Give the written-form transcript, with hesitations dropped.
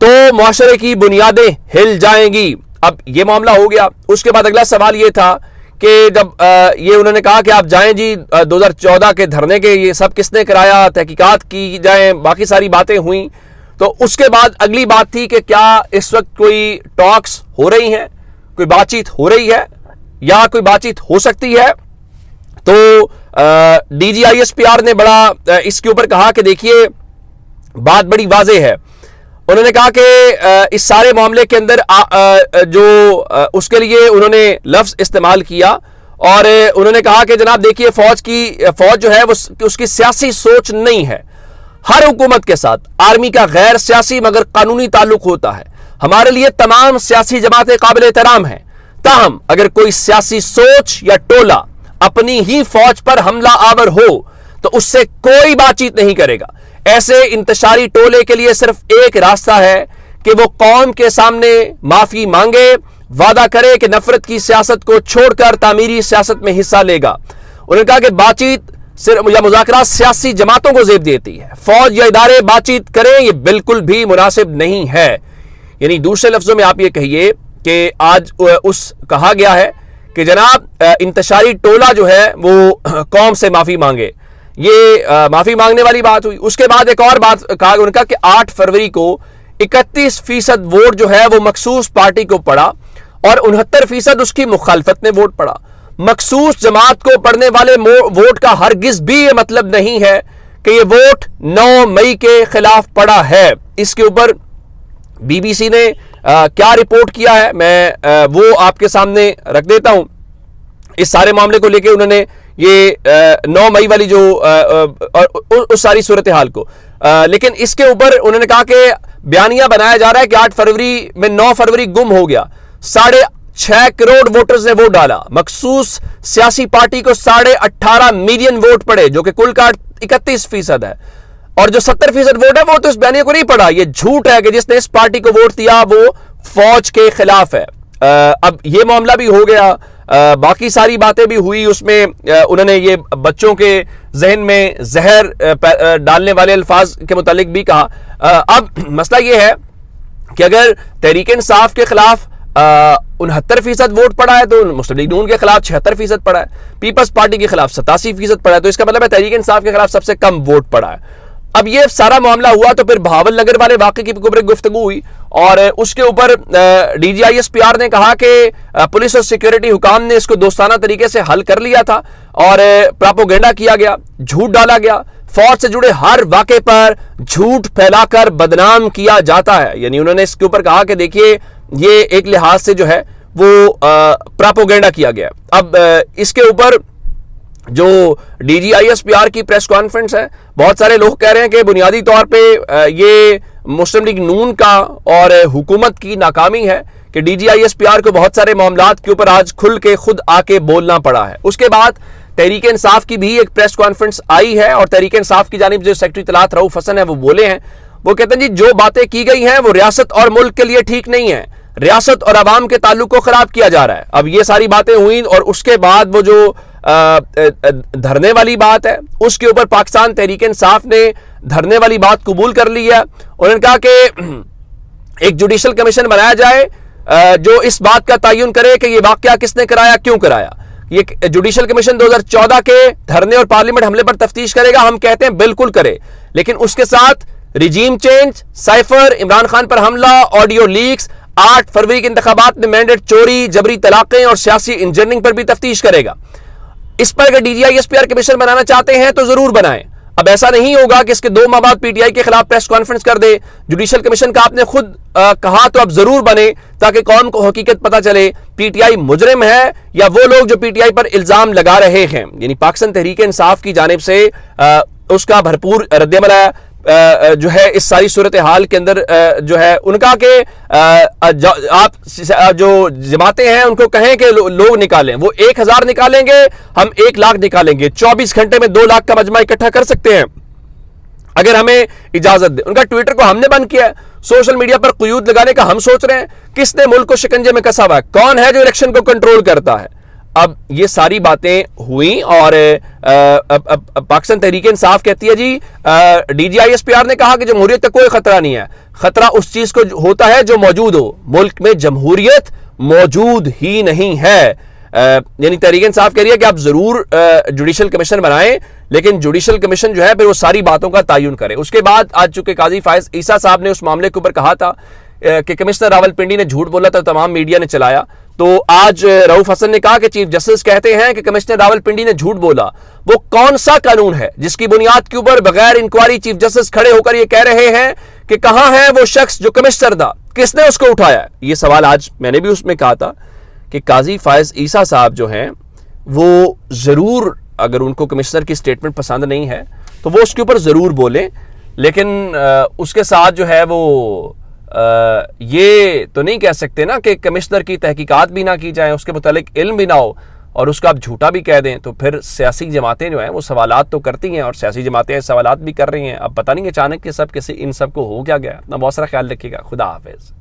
تو معاشرے کی بنیادیں ہل جائیں گی. اب یہ معاملہ ہو گیا. اس کے بعد اگلا سوال یہ تھا کہ جب یہ انہوں نے کہا کہ آپ جائیں جی 2014 کے دھرنے کے یہ سب کس نے کرایا, تحقیقات کی جائیں, باقی ساری باتیں ہوئیں. تو اس کے بعد اگلی بات تھی کہ کیا اس وقت کوئی ٹاکس ہو رہی ہیں, کوئی بات چیت ہو رہی ہے یا کوئی بات چیت ہو سکتی ہے. تو D G I S P R نے بڑا اس کے اوپر کہا کہ دیکھیے بات بڑی واضح ہے. انہوں نے کہا کہ اس سارے معاملے کے اندر جو اس کے لیے انہوں نے لفظ استعمال کیا اور انہوں نے کہا کہ جناب دیکھیے فوج جو ہے وہ اس کی سیاسی سوچ نہیں ہے. ہر حکومت کے ساتھ آرمی کا غیر سیاسی مگر قانونی تعلق ہوتا ہے. ہمارے لیے تمام سیاسی جماعتیں قابل احترام ہیں, تاہم اگر کوئی سیاسی سوچ یا ٹولہ اپنی ہی فوج پر حملہ آور ہو تو اس سے کوئی بات چیت نہیں کرے گا. ایسے انتشاری ٹولے کے لیے صرف ایک راستہ ہے کہ وہ قوم کے سامنے معافی مانگے, وعدہ کرے کہ نفرت کی سیاست کو چھوڑ کر تعمیری سیاست میں حصہ لے گا. انہوں نے کہا کہ بات چیت یا مذاکرات سیاسی جماعتوں کو زیب دیتی ہے, فوج یا ادارے بات چیت کریں یہ بالکل بھی مناسب نہیں ہے. یعنی دوسرے لفظوں میں آپ یہ کہیے کہ آج کہا گیا ہے کہ جناب انتشاری ٹولہ جو ہے وہ قوم سے معافی مانگے. یہ معافی مانگنے والی بات ہوئی. اس کے بعد ایک اور بات کہا انہوں نے کہا کہ 8 فروری کو 31% ووٹ جو ہے وہ مخصوص پارٹی کو پڑا اور 69% اس کی مخالفت نے ووٹ پڑا. مخصوص جماعت کو پڑنے والے ووٹ کا ہرگز بھی یہ مطلب نہیں ہے کہ یہ ووٹ 9 مئی کے خلاف پڑا ہے. اس کے اوپر بی بی سی نے کیا رپورٹ کیا ہے میں وہ آپ کے سامنے رکھ دیتا ہوں. اس سارے معاملے کو لے کے انہوں نے یہ 9 مئی والی جو اس ساری صورتحال کو لیکن اس کے اوپر انہوں نے کہا کہ بیانیہ بنایا جا رہا ہے کہ 8 فروری میں 9 فروری گم ہو گیا. 6.5 کروڑ ووٹرز نے ووٹ ڈالا. مخصوص سیاسی پارٹی کو 18.5 ملین ووٹ پڑے جو کہ کل کا 31% ہے, اور جو 70% ووٹ ہے وہ تو اس بیانیہ کو نہیں پڑا. یہ جھوٹ ہے کہ جس نے اس پارٹی کو ووٹ دیا وہ فوج کے خلاف ہے. اب یہ معاملہ بھی ہو گیا, باقی ساری باتیں بھی ہوئی. اس میں انہوں نے یہ بچوں کے ذہن میں زہر ڈالنے والے الفاظ کے متعلق بھی کہا. اب مسئلہ یہ ہے کہ اگر تحریک انصاف کے خلاف 69% ووٹ پڑا ہے تو مسلم لیگ نون کے خلاف 76% پڑا ہے, پیپلز پارٹی کے خلاف 87% پڑا ہے, تو اس کا مطلب ہے تحریک انصاف کے خلاف سب سے کم ووٹ پڑا ہے. اب یہ سارا معاملہ ہوا تو پھر بہاول نگر والے واقعے کی اوپر گفتگو ہوئی اور اس کے اوپر D G I S P R نے کہا کہ پولیس اور سیکیورٹی حکام نے اس کو دوستانہ طریقے سے حل کر لیا تھا اور پراپوگینڈا کیا گیا, جھوٹ ڈالا گیا, فوج سے جڑے ہر واقعے پر جھوٹ پھیلا کر بدنام کیا جاتا ہے. یعنی انہوں نے اس کے اوپر کہا کہ دیکھیے یہ ایک لحاظ سے جو ہے وہ پراپوگینڈا کیا گیا. اب اس کے اوپر جو D G I S P R کی پریس کانفرنس ہے, بہت سارے لوگ کہہ رہے ہیں کہ بنیادی طور پہ یہ مسلم لیگ نون کا اور حکومت کی ناکامی ہے کہ D G I S P R کو بہت سارے معاملات کے اوپر آج کھل کے خود آ کے بولنا پڑا ہے. اس کے بعد تحریک انصاف کی بھی ایک پریس کانفرنس آئی ہے اور تحریک انصاف کی جانب جو سیکرٹری اطلاعات رؤوف حسن ہے وہ بولے ہیں. وہ کہتے ہیں جی جو باتیں کی گئی ہیں وہ ریاست اور ملک کے لیے ٹھیک نہیں ہے, ریاست اور عوام کے تعلق کو خراب کیا جا رہا ہے. اب یہ ساری باتیں ہوئیں اور اس کے بعد وہ جو دھرنے والی بات ہے اس کے اوپر پاکستان تحریک انصاف نے دھرنے والی بات قبول کر لی ہے. انہوں نے کہا کہ ایک جوڈیشل کمیشن بنایا جائے جو اس بات کا تعین کرے کہ یہ واقعہ کس نے کرایا, کیوں کرایا. یہ جوڈیشل کمیشن 2014 کے دھرنے اور پارلیمنٹ حملے پر تفتیش کرے گا. ہم کہتے ہیں بالکل کرے, لیکن اس کے ساتھ regime change, cipher, Imran Khan پر حملہ, آڈیو لیکس, 8 فروری کے انتخابات میں مینڈیٹ چوری, جبری طلاقیں اور سیاسی انجینئرنگ پر بھی تفتیش کرے گا. اس پر اگر D G I S P R commission بنانا چاہتے ہیں تو ضرور بنائیں. اب ایسا نہیں ہوگا کہ اس کے 2 ماہ بعد پی ٹی آئی کے خلاف پریس کانفرنس کر دے. جوڈیشل کمیشن کا آپ نے خود کہا تو اب ضرور بنے تاکہ قوم کو حقیقت پتہ چلے پی ٹی آئی مجرم ہے یا وہ لوگ جو پی ٹی آئی پر الزام لگا رہے ہیں. یعنی پاکستان تحریک انصاف کی جانب سے اس کا بھرپور رد عمل ہے جو ہے اس ساری صورتحال کے اندر. جو ہے ان کا کہ آپ جو جماعتیں ہیں ان کو کہیں کہ لوگ نکالیں, وہ 1000 نکالیں گے, ہم 1 لاکھ نکالیں گے, 24 گھنٹے میں 2 لاکھ کا مجمع اکٹھا کر سکتے ہیں اگر ہمیں اجازت دے. ان کا ٹویٹر کو ہم نے بند کیا ہے, سوشل میڈیا پر قیود لگانے کا ہم سوچ رہے ہیں. کس نے ملک کو شکنجے میں کسا ہوا ہے, کون ہے جو الیکشن کو کنٹرول کرتا ہے. اب یہ ساری باتیں ہوئیں اور پاکستان تحریک انصاف کہتی ہے جی D G I S P R نے کہا کہ جمہوریت تک کوئی خطرہ نہیں ہے. خطرہ اس چیز کو ہوتا ہے جو موجود ہو. ملک میں جمہوریت موجود ہی نہیں ہے. یعنی تحریک انصاف کہہ رہی ہے کہ آپ ضرور جوڈیشل کمیشن بنائیں لیکن جوڈیشل کمیشن جو ہے پھر وہ ساری باتوں کا تعین کرے. اس کے بعد آج چونکہ قاضی فائز عیسیٰ صاحب نے اس معاملے کے اوپر کہا تھا کہ کمشنر راولپنڈی نے جھوٹ بولا تھا, تمام میڈیا نے چلایا, تو آج رؤوف حسن نے کہا کہ چیف جسٹس کہتے ہیں کہ کمشنر راولپنڈی نے جھوٹ بولا. وہ کون سا قانون ہے جس کی بنیاد کے اوپر بغیر انکوائری چیف جسٹس کھڑے ہو کر یہ کہہ رہے ہیں کہ کہاں ہے وہ شخص جو کمشنر تھا, کس نے اس کو اٹھایا؟ یہ سوال آج میں نے بھی اس میں کہا تھا کہ قاضی فائز عیسیٰ صاحب جو ہیں وہ ضرور, اگر ان کو کمشنر کی سٹیٹمنٹ پسند نہیں ہے تو وہ اس کے اوپر ضرور بولیں, لیکن اس کے ساتھ جو ہے وہ یہ تو نہیں کہہ سکتے نا کہ کمشنر کی تحقیقات بھی نہ کی جائیں, اس کے متعلق علم بھی نہ ہو اور اس کا آپ جھوٹا بھی کہہ دیں. تو پھر سیاسی جماعتیں جو ہیں وہ سوالات تو کرتی ہیں اور سیاسی جماعتیں سوالات بھی کر رہی ہیں. اب پتہ نہیں اچانک یہ سب ان سب کو ہو کیا گیا. اپنا بہت سارا خیال رکھیے گا. خدا حافظ.